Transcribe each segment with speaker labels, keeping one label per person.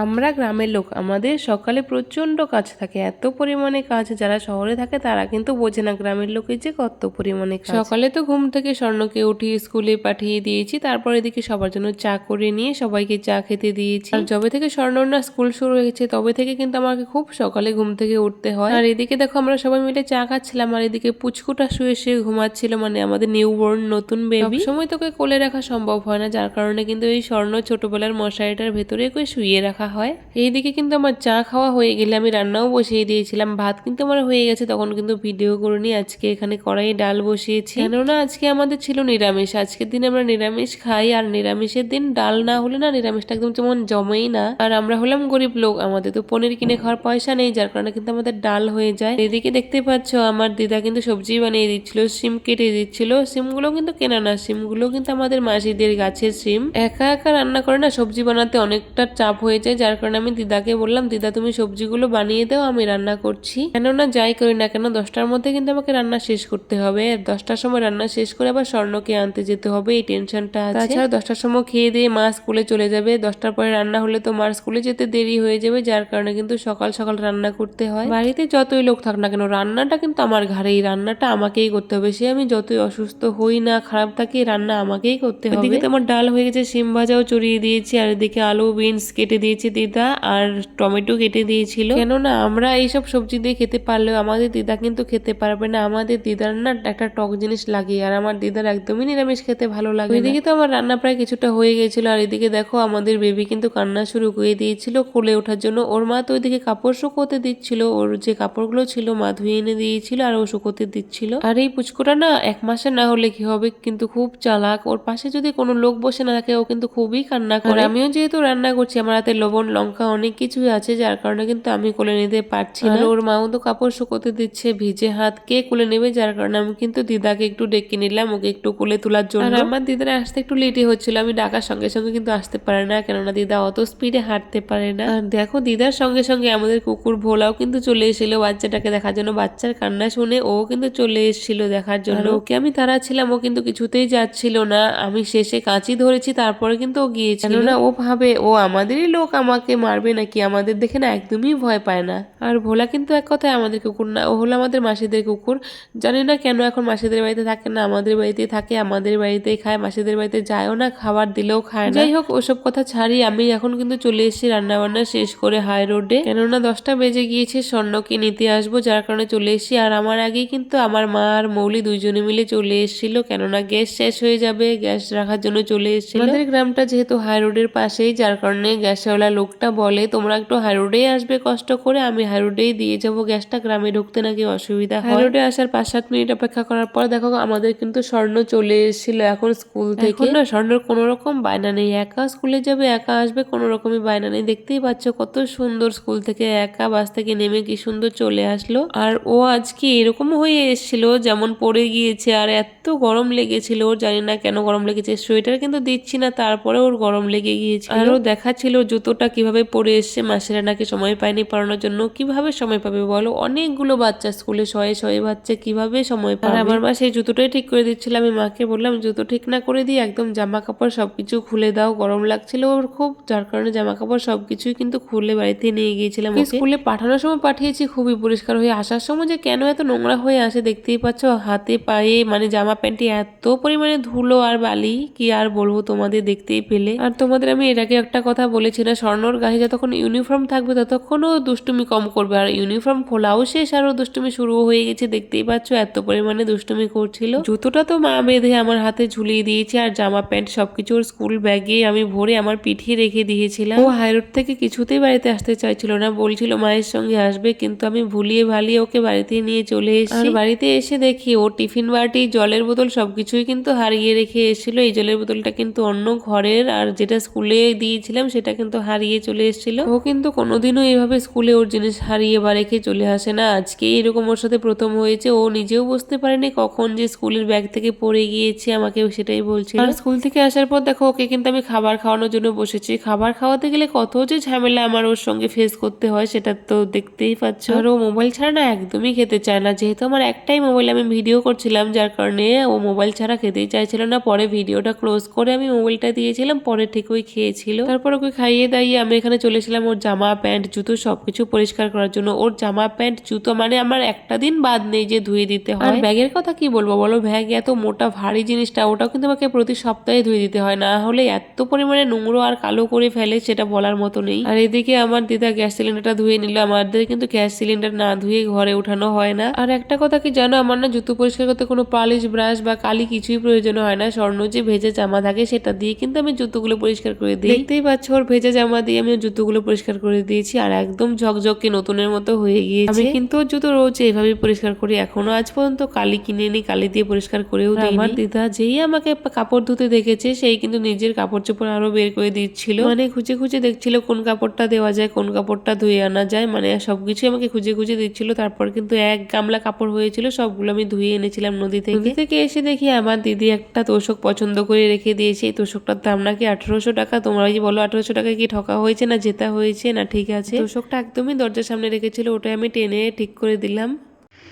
Speaker 1: আমরা গ্রামের লোক, আমাদের সকালে প্রচন্ড কাজ থাকে, এত পরিমাণে কাজ। যারা শহরে থাকে তারা কিন্তু বোঝে না গ্রামের লোকের যে কত পরিমাণে কাজ। সকালে তো ঘুম থেকে স্বর্ণকে উঠিয়ে স্কুলে পাঠিয়ে দিয়েছি, তারপর এদিকে সবার জন্য চা করে নিয়ে সবাইকে চা খেতে দিয়েছি। আর যবে থেকে স্বর্ণর না স্কুল শুরু হয়েছে তবে থেকে কিন্তু আমাকে খুব সকালে ঘুম থেকে উঠতে হয়। আর এদিকে দেখো আমরা সবাই মিলে চা খাচ্ছিলাম, আর এদিকে পুচকুটা শুয়ে শুয়ে ঘুমাচ্ছিল, মানে আমাদের নিউবর্ন নতুন বেবি। সময় তোকে কোলে রাখা সম্ভব হয় না, যার কারণে কিন্তু এই স্বর্ণ ছোটবেলার মশারিটার ভেতরে শুয়ে রাখা হয়। এইদিকে কিন্তু আমার চা খাওয়া হয়ে গেলে আমি রান্নাও বসিয়ে দিয়েছিলাম। ভাত কিন্তু আমার হয়ে গেছে, তখন কিন্তু ভিডিও করে নিয়ে আজকে এখানে কড়াই ডাল বসিয়েছি, কেননা আজকে আমাদের ছিল নিরামিষ। আজকের দিন আমরা নিরামিষ খাই, আর নিরামিষের দিন ডাল না হলে না নিরামিষটা একদম যেমন জমেই না। আর আমরা হলাম গরিব লোক, আমাদের তো পনির কিনে খাওয়ার পয়সা নেই, যার কারণে কিন্তু আমাদের ডাল হয়ে যায়। এদিকে দেখতে পাচ্ছ আমার দিদা কিন্তু সবজি বানিয়ে দিচ্ছিল, সিম কেটে দিচ্ছিল। সিমগুলো কিন্তু কেনা না, সিমগুলো কিন্তু আমাদের মাসিদের গাছের সিম। একা একা রান্না করে না সবজি বানাতে অনেকটা চাপ হয়ে যায়, যার কারণে আমি দিদাকে বললাম, দিদা তুমি সবজিগুলো বানিয়ে দাও, আমি রান্না করছি। কেননা যাই করি না কেন 10টার মধ্যে কিন্তু আমাকে রান্না শেষ করতে হবে। 10টার সময় রান্না শেষ করে আবার স্বর্ণকে আনতে যেতে হবে, এই টেনশনটা আছে। তাছাড়া 10টার সময় খেয়ে দিয়ে মা স্কুলে চলে যাবে, 10টার পরে রান্না হলে তো মার স্কুলে যেতে দেরি হয়ে যাবে, যার কারণে কিন্তু সকাল সকাল রান্না করতে হয়। বাড়িতে যতই লোক থাক না কেন রান্নাটা কিন্তু আমার ঘাড়েই, রান্নাটা আমাকেই করতে হবে। সে আমি যতই অসুস্থ হই না খারাপ থাকি, রান্না আমাকেই করতে হবে। এদিকে তো আমার ডাল হয়ে গেছে, সিম ভাজাও চড়িয়ে দিয়েছি, আর এদিকে আলু বিনস কেটে দিয়েছি দিদা, আর টমেটো কেটে দিয়েছিল। কেননা আমরা এইসব সবজি দিয়ে খেতে পারলেও আমাদের দিদা কিন্তু খেতে পারবে না। আমাদের দিদার না একটা টক জিনিস লাগে, আর আমার দিদার একদমই নিরামিষ খেতে ভালো লাগে। ওইদিকে তো আমার রান্না প্রায় কিছুটা হয়ে গেছিল, আর এদিকে দেখো আমাদের বেবি কিন্তু কান্না শুরু করে দিয়েছিল কোলে ওঠার জন্য। ওর মা তো ওইদিকে কাপড় শুকোতে দিচ্ছিল, ওর যে কাপড়গুলো ছিল মা ধুয়ে এনে দিয়েছিল আর ও শুকোতে দিচ্ছিল। আর এই পুচকুটা না 1 মাসের না হলে কি হবে, কিন্তু খুব চালাক। ওর পাশে যদি কোনো লোক বসে না থাকে ও কিন্তু খুবই কান্না করে। আমিও যেহেতু রান্না করছি আমার হাতে লবণ লঙ্কা অনেক কিছুই আছে, যার কারণে কিন্তু আমি কোলে নিতে পারছি না। ওর মাও তো কাপড় শুকোতে দিচ্ছে, ভিজে হাত কে কোলে নেবে, যার কারণে আমি কিন্তু দিদাকে একটু ডেকে নিলাম ওকে একটু কোলে তোলার জন্য। আর আমার দিদারা আসতে একটু লেটই হচ্ছিল, আমি ডাকার সঙ্গে সঙ্গে কিন্তু আসতে পারে না, কেননা দিদা অত স্পিডে হাঁটতে পারে না। আর দেখো দিদার সঙ্গে সঙ্গে আমাদের কুকুর ভোলাও কিন্তু চলে এসেছিল বাচ্চাটাকে দেখার জন্য। বাচ্চার কান্না শুনে ও কিন্তু চলে এসেছিল দেখার জন্য। ওকে আমি তাড়াচ্ছিলাম, ও কিন্তু কিছুতেই যাচ্ছিল না। আমি শেষে কাঁচি ধরেছি, তারপরে কিন্তু ও গিয়েছিল। কেননা ও ভাবে ও আমাদেরই লোক, আমাকে মারবে নাকি, আমাদের দেখে না একদমই ভয় পায় না। আর ভোলা কিন্তু এক কথায় আমাদের কুকুর না, ও হলো আমাদের মাসিদের কুকুর। জানি না কেন এখন মাসিদের বাড়িতে থাকে না, আমাদের বাড়িতেই থাকে, আমাদের বাড়িতেই খায়, মাসিদের বাড়িতে যায়ও না, খাবার দিলেও খায় না। যাই হোক ওসব কথা ছাড়ি, আমি এখন কিন্তু চলে এসেছি রান্না বান্না শেষ করে হাই রোডে, কেননা 10টা বেজে গিয়েছে, স্বর্ণকে নিতে আসবো, যার কারণে চলে এসেছি। আর আমার আগেই কিন্তু আমার মা আর মৌলি দুইজনে মিলে চলে এসেছিল, কেননা গ্যাস শেষ হয়ে যাবে, গ্যাস রাখার জন্য চলে এসেছিল। আমাদের গ্রামটা যেহেতু হাই রোডের পাশেই, যার কারণে গ্যাসওয়ালা লোকটা বলে তোমরা একটু হাই রোডেই আসবে কষ্ট করে, আমি হাই রোডেই দিয়ে যাবো গ্যাসটা, গ্রামে ঢুকতে নাকি অসুবিধা হয়। হাই রোডে আসার 5-7 মিনিট অপেক্ষা করার পর দেখো আমাদের কিন্তু স্বর্ণ চলে এসেছিল এখন স্কুল থেকে। এখন না স্বর্ণর কোনো রকম বায়না নেই, একা স্কুলে যাবে একা আসবে, কোনো রকমই বায়না নেই। দেখতেই পাচ্ছ কত সুন্দর স্কুল থেকে একা বাস থেকে নেমে কি সুন্দর চলে আসলো। আর ও আজকে এরকম হয়ে এসেছিল যেমন পড়ে গিয়েছে, আর এত গরম লেগেছিল ওর, জানি না কেন গরম লেগেছে। সোয়েটার কিন্তু দিচ্ছি না, তারপরে ওর গরম লেগে গিয়েছিল। আর ও দেখাচ্ছিল জুতোটা কিভাবে পরে এসছে, মাসিরা নাকি সময় পায়নি পড়ানোর জন্য। কিভাবে সময় পাবে বলো, অনেকগুলো বাচ্চা স্কুলে, শয়ে শয়ে বাচ্চা, কিভাবে সময় পাবে। আর আমার মা সেই জুতোটাই ঠিক করে দিচ্ছিল। আমি মাকে বললাম জুতো ঠিক না করে দিয়ে একদম জামা কাপড় সবকিছু খুলে দাও, গরম লাগছিল ওর খুব, যার কারণে জামা কাপড় সবকিছুই কিন্তু খুলে বাড়িতে নিয়ে গিয়েছিলাম। স্কুলে পাঠানোর সময় পাঠিয়েছি খুবই পরিষ্কার হয়ে, আসার সময় যে কেন এত নোংরা হয়ে আসে দেখতেই পাচ্ছ, হাতে পায়ে মানে জামা প্যান্টে এত পরিমাণে ধুলো আর বালি, কি আর বলবো তোমাদের দেখতেই পেলে। আর তোমাদের আমি এর আগে একটা কথা বলেছি না, স্বর্ণর গায়ে যতক্ষণ ইউনিফর্ম থাকবে ততক্ষণও দুষ্টুমি কম করবে, আর ইউনিফর্ম খোলাও শেষ আরো দুষ্টুমি শুরু হয়ে গেছে, দেখতেই পাচ্ছ এত পরিমাণে দুষ্টুমি করছিল। জুতোটা তো মা বেঁধে আমার হাতে ঝুলিয়ে দিয়েছে, আর জামা প্যান্ট সবকিছু ওর স্কুল ব্যাগে আমি ভরে আমার পিঠে রেখে দিয়েছিলাম। ও হাইরোড থেকে কিছুতেই বাড়িতে আসতে চাইছিল না, বলছিল মায়ের সঙ্গে আসবে, কিন্তু আমি ভুলিয়ে ভালিয়ে ওকে বাড়িতে নিয়ে চলে এসেছি। আর বাড়িতে এসে দেখি ও টিফিন বাটি জলের বোতল সবকিছুই কিন্তু হারিয়ে রেখে এসেছিল। এই জলের বোতলটা কিন্তু অন্য ঘরের, আর যেটা স্কুলে দিয়েছিলাম সেটা কিন্তু হারিয়ে চলে এসেছিল। ও কিন্তু কোনোদিনও এইভাবে স্কুলে ওর জিনিস হারিয়ে বা রেখে চলে আসে না, আজকে এরকম ওর সাথে প্রথম হয়েছে। ও নিজেও বুঝতে পারেনি কখন যে স্কুলের ব্যাগ থেকে পড়ে গিয়েছে, আমাকেও সেটাই বলছিল। আর স্কুল থেকে আসার পর দেখো ওকে কিন্তু আমি খাবার খাওয়ানোর জন্য বসেছি। খাবার খাওয়াতে গেলে কত যে ঝামেলা আমার ওর সঙ্গে ফেস করতে হয় সেটা তো দেখতেই পাচ্ছ। আর ও মোবাইল ছাড়া না একদমই খেতে চায় না, যেহেতু আমার একটাই মোবাইল, আমি ভিডিও করছিলাম, যার কারণে ও মোবাইল ছাড়া খেতেই চাইছিল না। পরে ভিডিওটা ক্লোজ করে আমি মোবাইলটা দিয়েছিলাম, পরে ঠিক ওই খেয়েছিল। তারপর ওকে খাইয়ে দাইয়ে যাইয়ে আমি এখানে চলেছিলাম ওর জামা প্যান্ট জুতো সবকিছু পরিষ্কার করার জন্য। ওর জামা প্যান্ট জুতো মানে আমার একটা দিন বাদ নেই যে ধুয়ে দিতে হয়। আর ব্যাগের কথা কি বলবো বলো, ব্যাগ এত মোটা ভারী জিনিসটা, ওটাও কিন্তু আমাকে প্রতি সপ্তাহে ধুয়ে দিতে হয়, না হলে এত পরিমাণে নোংরা আর কালো করে ফেলে সেটা বলার মতো নেই। আর এদিকে আমার দিদা গ্যাস সিলিন্ডারটা ধুয়ে নিল। আমাদের কিন্তু গ্যাস সিলিন্ডার না ধুয়ে ঘরে উঠানো হয় না। আর একটা কথা কি জানো, আমার না জুতো পরিষ্কার করতে কোনো পালিশ ব্রাশ বা কালি কিছুই প্রয়োজন হয় না। স্বর্ণ যে ভেজা জামা থাকে সেটা দিয়ে কিন্তু আমি জুতোগুলো পরিষ্কার করে দিই। দেখতেই পাচ্ছ ওর ভেজা জামা দিয়ে আমি জুতোগুলো পরিষ্কার করে দিয়েছি আর একদম ঝকঝকে নতুনের মতো হয়ে গিয়েছে। আমি কিন্তু ওর জুতো রোজ এইভাবে পরিষ্কার করি, এখনো আজ পর্যন্ত কালি কিনে নি, কালি দিয়ে পরিষ্কার করেও দিই। আমার দিদা যেই আমাকে কাপড় ধুতে দেখেছে সেই কিন্তু নিজের কাপড় চোপড় আরো বের করে দিচ্ছিল, মানে খুঁজে খুঁজে দেখছিল কোন কাপড়টা দেওয়া যায়, কোন কাপড়টা ধুয়ে আনা যায়, মানে সবকিছু আমাকে খুঁজে খুঁজে দিচ্ছিল। তারপর কিন্তু এক গামলা কাপড় হয়েছিল, সবগুলো আমি ধুয়ে এনেছিলাম নদী থেকে এসে দেখি আমার দিদি একটা তোষক পছন্দ করে রেখে দিয়েছে। এই তোষকটার দাম নাকি 1800 টাকা। তোমরা কি বলো 1800 টাকা কি ঠকা হয়েছে না জেতা হয়েছে না ঠিক আছে। তোষকটা একদমই দরজার সামনে রেখেছিল, ওটাই আমি টেনে ঠিক করে দিলাম।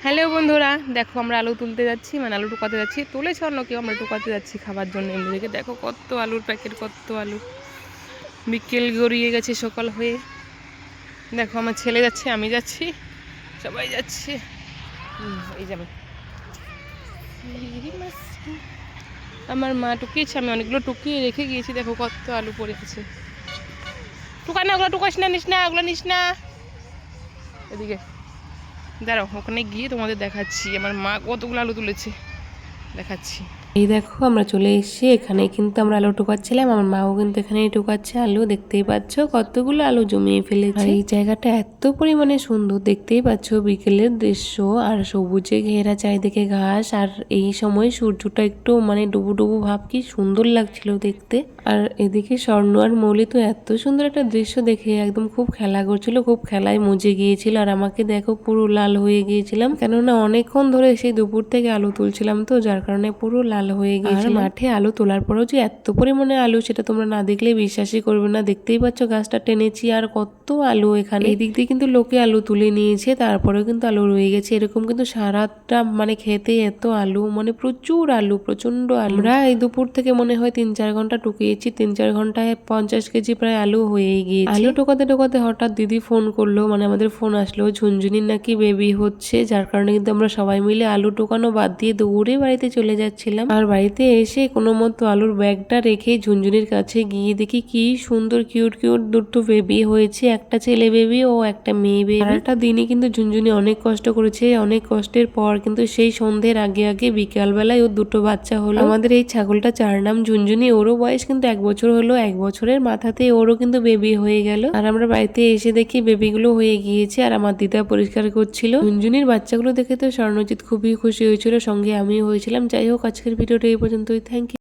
Speaker 2: হ্যালো বন্ধুরা, দেখো আমরা আলু তুলতে যাচ্ছি, মানে আলু টুকাতে যাচ্ছি। তুলেছে অন্য কেউ, আমরা টুকাতে যাচ্ছি খাবার জন্য। এমনিকে দেখো কত আলুর প্যাকেট, কত আলু। বিকেল গড়িয়ে গেছে, সকাল হয়ে। দেখো আমার ছেলে যাচ্ছে, আমি যাচ্ছি, সবাই যাচ্ছে। এই যাবে আমার মা টুকিয়েছে, আমি অনেকগুলো টুকিয়ে রেখে গিয়েছি। দেখো কত আলু পড়ে আছে। টুকা না, ওগুলো টুকাস না, নিস না, ওগুলো নিস না। এদিকে দাঁড়াও, ওখানে গিয়ে তোমাদের দেখাচ্ছি আমার মা কতগুলো আলু তুলেছে, দেখাচ্ছি।
Speaker 1: এই দেখো আমরা চলে এসেছি, এখানে কিন্তু আমরা আলু টুকাচ্ছিলাম, আমার মাও কিন্তু এখানেই টুকাচ্ছে আলু। দেখতেই পাচ্ছ কতগুলো আলু জমিয়ে ফেলেছে। এই জায়গাটা এত পরিমাণে সুন্দর, দেখতেই পাচ্ছ বিকেলের দৃশ্য আর সবুজে ঘেরা চারিদিকে ঘাস, আর এই সময় সূর্যটা একটু মানে ডুবু ডুবু ভাব, কি সুন্দর লাগছিল দেখতে। আর এদিকে স্বর্ণ আর মৌলি তো এত সুন্দর একটা দৃশ্য দেখে একদম খুব খেলা করছিল, খুব খেলায় মজে গিয়েছিল। আর আমাকে দেখো পুরো লাল হয়ে গিয়েছিলাম, কেননা অনেকক্ষণ ধরে সেই দুপুর থেকে আলু তুলছিলাম তো, যার কারণে পুরো লাল হয়ে গিয়েছে। মাঠে আলু তোলার পরেও যে এত পরিমাণে আলু সেটা তোমরা না দেখলে বিশ্বাসই করবে না। দেখতেই পাচ্ছ গাছটা টেনেছি আর কত আলু এখানে। এই দিক দিয়ে কিন্তু লোকে আলু তুলে নিয়েছে, তারপরেও কিন্তু আলু রয়ে গেছে। এরকম কিন্তু সারাটা মানে খেতে এত আলু, মানে প্রচুর আলু, প্রচন্ড আলু। আমরা এই দুপুর থেকে মনে হয় 3-4 ঘন্টা টুকিয়েছি, 3-4 ঘন্টায় 50 কেজি প্রায় আলু হয়েই গিয়েছে। আলু টোকাতে টোকাতে হঠাৎ দিদি ফোন করলো, মানে আমাদের ফোন আসলো, ঝুনঝুনির নাকি বেবি হচ্ছে, যার কারণে কিন্তু আমরা সবাই মিলে আলু টোকানো বাদ দিয়ে দৌড়ে বাড়িতে চলে যাচ্ছিলাম। আর বাড়িতে এসে কোনো মতো আলুর ব্যাগটা রেখে ঝুনঝুনির কাছে গিয়ে দেখি কি সুন্দর কিউট কিউট দুটো বেবি হয়েছে, একটা ছেলে বেবি ও একটা মেয়ে বেবি। সারাটা দিনই কিন্তু ঝুনঝুনি অনেক কষ্ট করেছে, অনেক কষ্টের পর কিন্তু সেই সন্ধ্যের আগে আগে বিকাল বেলায় ওর দুটো বাচ্চা হলো। আমাদের এই ছাগলটা চার নাম ঝুনঝুনি, ওরও বয়স কিন্তু 1 বছর হলো, 1 বছরের মাথাতে ওরও কিন্তু বেবি হয়ে গেল। আর আমরা বাড়িতে এসে দেখি বেবিগুলো হয়ে গিয়েছে আর আমার দিদা পরিষ্কার করছিল। ঝুনঝুনির বাচ্চাগুলো দেখে তো স্বর্ণজিৎ খুবই খুশি হয়েছিল, সঙ্গে আমিও হয়েছিলাম। যাই হোক আজকের ভিডিওটা এই পর্যন্তই, থ্যাংক ইউ।